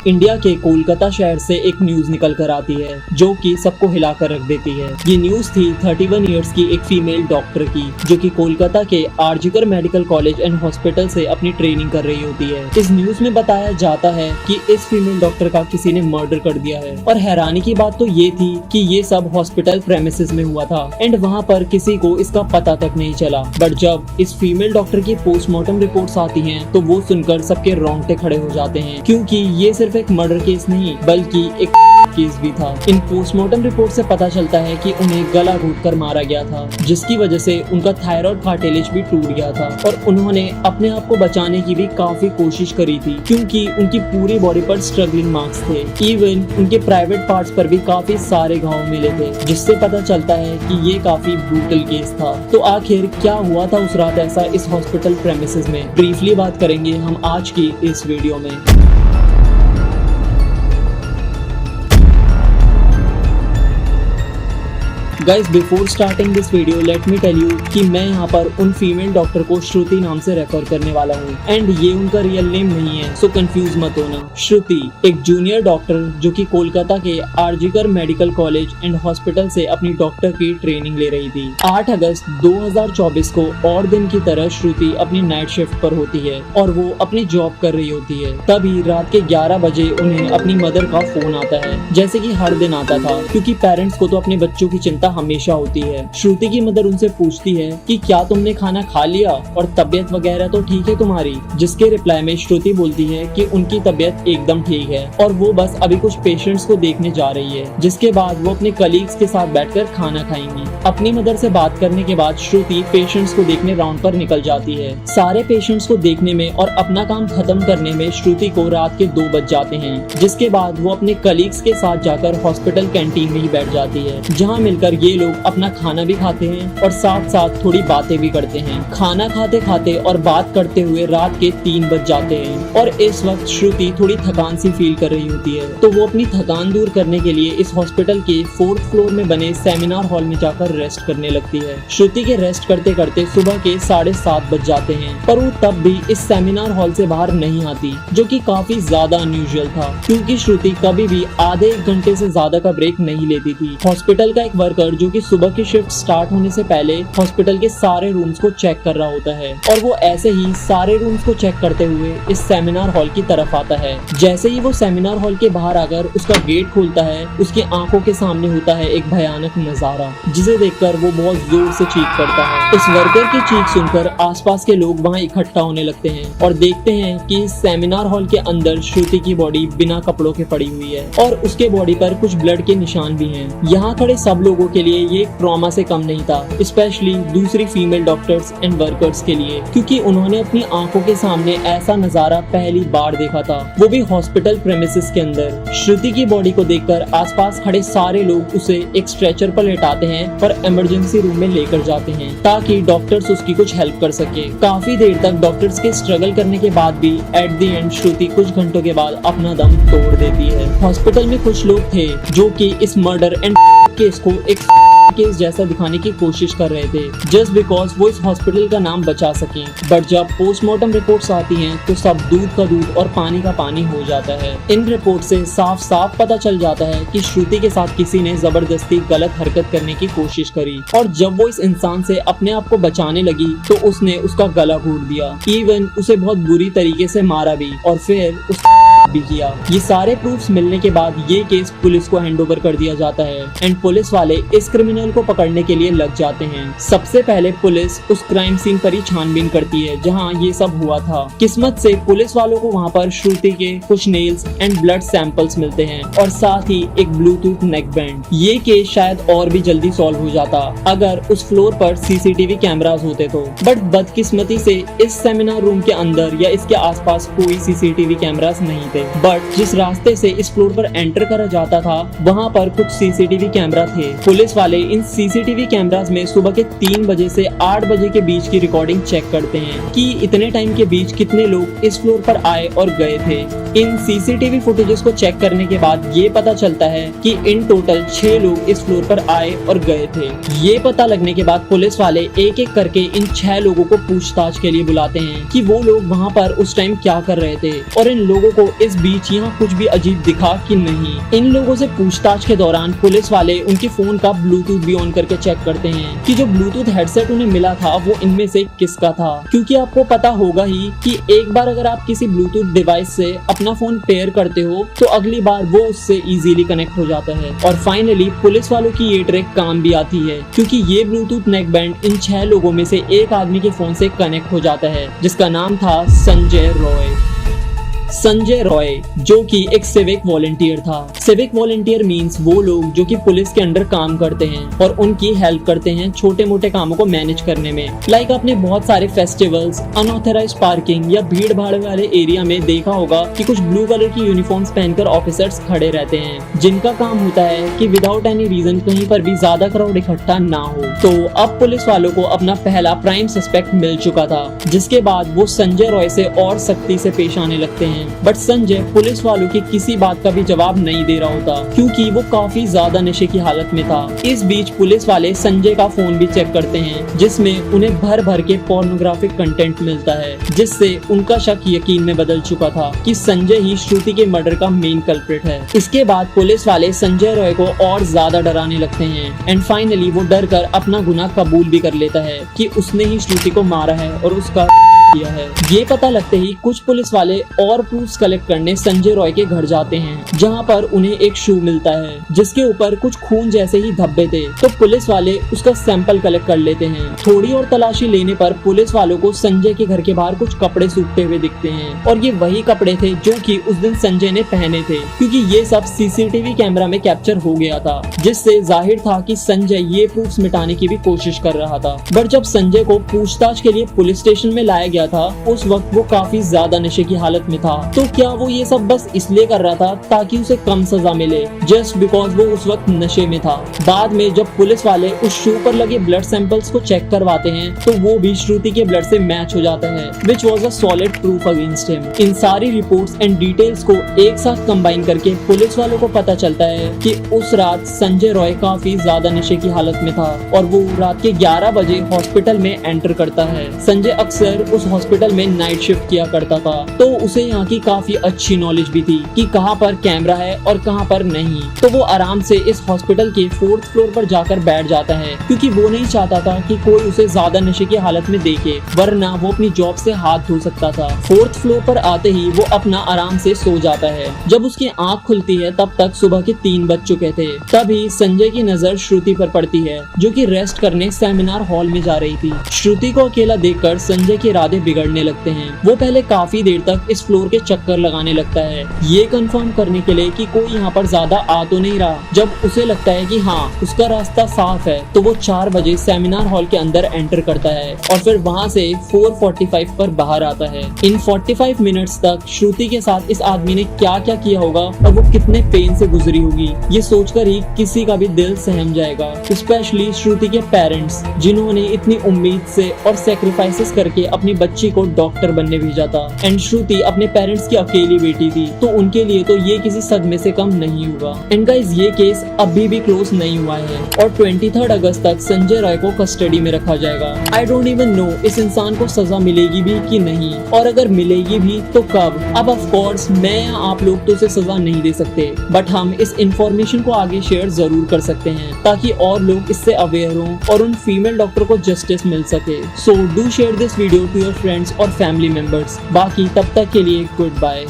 India के कोलकाता शहर से एक न्यूज निकल कर आती है जो कि सबको हिलाकर रख देती है। ये न्यूज थी 31 इयर्स की एक फीमेल डॉक्टर की जो कि कोलकाता के RG Kar medical college and hospital से अपनी ट्रेनिंग कर रही होती है। इस न्यूज में बताया जाता है कि इस फीमेल डॉक्टर का किसी ने मर्डर कर दिया है और हैरानी की बात तो ये थी कि ये सब हॉस्पिटल प्रेमिसेस में हुआ था एंड वहाँ पर किसी को इसका पता तक नहीं चला। बट जब इस फीमेल डॉक्टर की पोस्टमार्टम रिपोर्ट्स आती हैं तो वो सुनकर सबके रोंगटे खड़े हो जाते हैं, क्योंकि ये सिर्फ एक मर्डर केस नहीं बल्कि एक केस भी था। इन पोस्टमार्टम रिपोर्ट से पता चलता है कि उन्हें गला घोंटकर मारा गया था, जिसकी वजह से उनका थायराइड कार्टिलेज भी टूट गया था और उन्होंने अपने आप को बचाने की भी काफी कोशिश करी थी, क्योंकि उनकी पूरी बॉडी पर स्ट्रगलिंग मार्क्स थे। इवन उनके प्राइवेट पार्ट्स पर भी काफी सारे घाव मिले थे, जिससे पता चलता है कि ये काफी ब्रूटल केस था। तो आखिर क्या हुआ था उस रात ऐसा इस हॉस्पिटल प्रेमिसेस में, ब्रीफली बात करेंगे हम आज की इस वीडियो में। Guys, before starting this video let me tell you कि मैं यहाँ पर उन फीमेल डॉक्टर को श्रुति नाम से रेफर करने वाला हूँ एंड ये उनका रियल नेम नहीं है, सो कंफ्यूज मत होना। श्रुति एक जूनियर डॉक्टर जो कि कोलकाता के RG Kar medical college and hospital से अपनी डॉक्टर की ट्रेनिंग ले रही थी। 8 अगस्त 2024 को और दिन की तरह श्रुति अपनी नाइट शिफ्ट पर होती है और वो अपनी जॉब कर रही होती है। तभी रात के 11 बजे उन्हें अपनी मदर का फोन आता है, जैसे कि हर दिन आता था, क्योंकि पेरेंट्स को तो अपने बच्चों की चिंता हमेशा होती है। श्रुति की मदर उनसे पूछती है कि क्या तुमने खाना खा लिया और तबीयत वगैरह तो ठीक है तुम्हारी, जिसके रिप्लाई में श्रुति बोलती है कि उनकी तबीयत एकदम ठीक है और वो बस अभी कुछ पेशेंट्स को देखने जा रही है, जिसके बाद वो अपने कलीग्स के साथ बैठकर खाना खाएंगी। अपनी मदर से बात करने के बाद श्रुति पेशेंट्स को देखने राउंड पर निकल जाती है। सारे पेशेंट्स को देखने में और अपना काम खत्म करने में श्रुति को रात के 2 बज जाते हैं, जिसके बाद वो अपने कलीग्स के साथ जाकर हॉस्पिटल कैंटीन में ही बैठ जाती है, जहाँ मिलकर ये लोग अपना खाना भी खाते हैं और साथ साथ थोड़ी बातें भी करते हैं। खाना खाते खाते और बात करते हुए रात के 3 बज जाते हैं और इस वक्त श्रुति थोड़ी थकान सी फील कर रही होती है, तो वो अपनी थकान दूर करने के लिए इस हॉस्पिटल के 4th फ्लोर में बने सेमिनार हॉल में जाकर रेस्ट करने लगती है। श्रुति के रेस्ट करते करते सुबह के 7:30 बज जाते हैं, पर वो तब भी इस सेमिनार हॉल से बाहर नहीं आती, जो कि काफी ज्यादा अनयूजुअल था, क्योंकि श्रुति कभी भी आधे 1 घंटे से ज्यादा का ब्रेक नहीं लेती थी। हॉस्पिटल का एक वर्कर जो कि सुबह की शिफ्ट स्टार्ट होने से पहले हॉस्पिटल के सारे रूम्स को चेक कर रहा होता है और वो ऐसे ही सारे रूम्स को चेक करते हुए इस सेमिनार हॉल की तरफ आता है। जैसे ही वो सेमिनार हॉल के बाहर आकर उसका गेट खोलता है, उसकी आंखों के सामने होता है एक भयानक नजारा, जिसे देखकर वो बहुत जोर से चीख पड़ता है। इस वर्कर की चीख सुनकर आसपास के लोग वहाँ इकट्ठा होने लगते हैं और देखते हैं कि इस सेमिनार हॉल के अंदर श्रुति की बॉडी बिना कपड़ों के पड़ी हुई है और उसके बॉडी पर कुछ ब्लड के निशान भी हैं। यहाँ खड़े सब लोगों के लिए ये ट्रॉमा से कम नहीं था, स्पेशली दूसरी फीमेल डॉक्टर्स एंड वर्कर्स के लिए, क्योंकि उन्होंने अपनी आंखों के सामने ऐसा नजारा पहली बार देखा था, वो भी हॉस्पिटल प्रेमिसेस के अंदर। श्रुति की बॉडी को देखकर आसपास खड़े सारे लोग उसे एक स्ट्रेचर पर लेटाते हैं और इमरजेंसी रूम में लेकर जाते हैं ताकि डॉक्टर्स उसकी कुछ हेल्प कर सके। काफी देर तक डॉक्टर्स के स्ट्रगल करने के बाद भी एट द एंड श्रुति कुछ घंटों के बाद अपना दम तोड़ देती है। हॉस्पिटल में कुछ लोग थे जो कि इस मर्डर एंड केस को एक केस जैसा दिखाने की कोशिश कर रहे थे, जस्ट बिकॉज वो इस हॉस्पिटल का नाम बचा सकें। बट जब पोस्टमार्टम रिपोर्ट्स आती हैं तो सब दूध का दूध और पानी का पानी हो जाता है। इन रिपोर्ट से साफ साफ पता चल जाता है कि श्रुति के साथ किसी ने जबरदस्ती गलत हरकत करने की कोशिश करी और जब वो इस इंसान से अपने आप को बचाने लगी तो उसने उसका गला घोट दिया, इवन उसे बहुत बुरी तरीके से मारा भी और फिर उस भी किया। ये सारे प्रूफ्स मिलने के बाद ये केस पुलिस को हैंडओवर कर दिया जाता है एंड पुलिस वाले इस क्रिमिनल को पकड़ने के लिए लग जाते हैं। सबसे पहले पुलिस उस क्राइम सीन पर ही छानबीन करती है जहां ये सब हुआ था। किस्मत से पुलिस वालों को वहां पर श्रुति के कुछ नेल्स एंड ब्लड सैंपल्स मिलते हैं और साथ ही एक ब्लूटूथ नेक बैंड। ये केस शायद और भी जल्दी सॉल्व हो जाता अगर उस फ्लोर पर सीसीटीवी कैमरास होते तो, बट बदकिस्मती से इस सेमिनार रूम के अंदर या इसके आसपास कोई सीसीटीवी कैमरास नहीं थे। बट जिस रास्ते से इस फ्लोर पर एंटर करा जाता था वहाँ पर कुछ सीसीटीवी कैमरा थे। पुलिस वाले इन सीसीटीवी कैमरास में सुबह के 3 बजे से 8 बजे के बीच की रिकॉर्डिंग चेक करते हैं कि इतने टाइम के बीच कितने लोग इस फ्लोर पर आए और गए थे। इन सीसीटीवी फुटेजेस को चेक करने के बाद ये पता चलता है कि इन टोटल 6 लोग इस फ्लोर पर आए और गए थे। ये पता लगने के बाद पुलिस वाले एक एक करके इन 6 लोगों को पूछताछ के लिए बुलाते हैं कि वो लोग वहाँ पर उस टाइम क्या कर रहे थे और इन लोगों को इस बीच यहाँ कुछ भी अजीब दिखा कि नहीं। इन लोगों से पूछताछ के दौरान पुलिस वाले उनके फोन का ब्लूटूथ भी ऑन करके चेक करते हैं कि जो ब्लूटूथ हेडसेट उन्हें मिला था वो इनमें से किसका था, क्योंकि आपको पता होगा ही कि एक बार अगर आप किसी ब्लूटूथ डिवाइस से अपना फोन पेयर करते हो तो अगली बार वो उससे इजीली कनेक्ट हो जाता है। और फाइनली पुलिस वालों की ये ट्रिक काम भी आती है, क्योंकि ये ब्लूटूथ नेक बैंड इन 6 लोगों में से एक आदमी के फोन से कनेक्ट हो जाता है, जिसका नाम था संजय रॉय। संजय रॉय जो कि एक सिविक वॉलंटियर था। सिविक वॉलंटियर मींस वो लोग जो कि पुलिस के अंडर काम करते हैं और उनकी हेल्प करते हैं छोटे मोटे कामों को मैनेज करने में। लाइक आपने बहुत सारे फेस्टिवल्स, अनऑथराइज पार्किंग या भीड़ भाड़ वाले एरिया में देखा होगा कि कुछ ब्लू कलर की यूनिफॉर्म्स पहनकर ऑफिसर्स खड़े रहते हैं, जिनका काम होता है कि विदाउट एनी रीजन कहीं पर भी ज्यादा क्राउड इकट्ठा ना हो। तो अब पुलिस वालों को अपना पहला प्राइम सस्पेक्ट मिल चुका था, जिसके बाद वो संजय रॉय से और सख्ती से पेश आने लगते हैं। बट संजय पुलिस वालों की किसी बात का भी जवाब नहीं दे रहा होता, क्योंकि वो काफी ज्यादा नशे की हालत में था। इस बीच पुलिस वाले संजय का फोन भी चेक करते हैं, जिसमें उन्हें भर भर के पोर्नोग्राफिक कंटेंट मिलता है, जिससे उनका शक यकीन में बदल चुका था कि संजय ही श्रुति के मर्डर का मेन कल्प्रिट है। इसके बाद पुलिस वाले संजय रॉय को और ज्यादा डराने लगते हैं एंड फाइनली वो डर कर अपना गुनाह कबूल भी कर लेता है कि उसने ही श्रुति को मारा है और उसका किया है। ये पता लगते ही कुछ पुलिस वाले और प्रूफ्स कलेक्ट करने संजय रॉय के घर जाते हैं, जहां पर उन्हें एक शू मिलता है जिसके ऊपर कुछ खून जैसे ही धब्बे थे। तो पुलिस वाले उसका सैंपल कलेक्ट कर लेते हैं। थोड़ी और तलाशी लेने पर पुलिस वालों को संजय के घर के बाहर कुछ कपड़े सूखते हुए दिखते हैं और ये वही कपड़े थे जो कि उस दिन संजय ने पहने थे, क्योंकि ये सब सीसीटीवी कैमरा में कैप्चर हो गया था, जिससे जाहिर था कि संजय ये प्रूफ्स मिटाने की भी कोशिश कर रहा था। बट जब संजय को पूछताछ के लिए पुलिस स्टेशन में लाया गया था, उस वक्त वो काफी ज्यादा नशे की हालत में था। तो क्या वो ये सब बस इसलिए कर रहा था ताकि उसे कम सजा मिले, जस्ट बिकॉज वो उस वक्त नशे में था? बाद में जब पुलिस वाले उस शू पर लगे ब्लड सैंपल्स को चेक करवाते हैं तो वो भी श्रुति के ब्लड से मैच हो जाता है, which was a solid proof against him. इन सारी रिपोर्ट्स एंड डिटेल्स को एक साथ कंबाइन करके पुलिस वालों को पता चलता है कि उस रात संजय रॉय काफी ज्यादा नशे की हालत में था और वो रात के 11 बजे हॉस्पिटल में एंटर करता है। संजय अक्सर उस हॉस्पिटल में नाइट शिफ्ट किया करता था, तो उसे यहाँ की काफी अच्छी नॉलेज भी थी कि कहाँ पर कैमरा है और कहाँ पर नहीं। तो वो आराम से इस हॉस्पिटल के 4th फ्लोर पर जाकर बैठ जाता है, क्योंकि वो नहीं चाहता था कि कोई उसे ज्यादा नशे की हालत में देखे, वरना वो अपनी जॉब से हाथ धो सकता था। 4th फ्लोर पर आते ही वो अपना आराम से सो जाता है। जब उसकी आंख खुलती है तब तक सुबह के 3 बज चुके थे। तभी संजय की नजर श्रुति पर पड़ती है, जो कि रेस्ट करने सेमिनार हॉल में जा रही थी। श्रुति को अकेला देखकर संजय के इरादे बिगड़ने लगते हैं। वो पहले काफी देर तक इस फ्लोर के चक्कर लगाने लगता है, ये कंफर्म करने के लिए कि कोई यहाँ पर ज्यादा आ तो नहीं रहा। जब उसे लगता है कि हाँ उसका रास्ता साफ है, तो वो 4 बजे सेमिनार हॉल के अंदर एंटर करता है और फिर वहाँ से 4:45 पर बाहर आता है। इन 45 मिनट्स तक श्रुति के साथ इस आदमी ने क्या क्या किया होगा और वो कितने पेन से गुजरी होगी, ये सोचकर ही किसी का भी दिल सहम जाएगा। स्पेशली श्रुति के पेरेंट्स, जिन्होंने इतनी उम्मीद से और सेक्रीफाइसेस करके अपनी बच्ची को डॉक्टर बनने भेजा था। एंड श्रुति अपने पेरेंट्स की अकेली बेटी थी, तो उनके लिए तो ये किसी सदमे से कम नहीं हुआ। एंड गाइस, ये केस अभी भी क्लोज नहीं हुआ है और 23 अगस्त तक संजय रॉय को कस्टडी में रखा जाएगा। आई डोंट इवन नो इस इंसान को सजा मिलेगी भी कि नहीं, और अगर मिलेगी भी तो कब। अब ऑफ कोर्स मैं या आप लोग तो उसे सजा नहीं दे सकते, बट हम इस इंफॉर्मेशन को आगे शेयर जरूर कर सकते हैं ताकि और लोग इससे अवेयर हों और उन फीमेल डॉक्टर को जस्टिस मिल सके। So do share this video to your friends और फैमिली मेंबर्स। बाकी तब तक के लिए गुड बाय।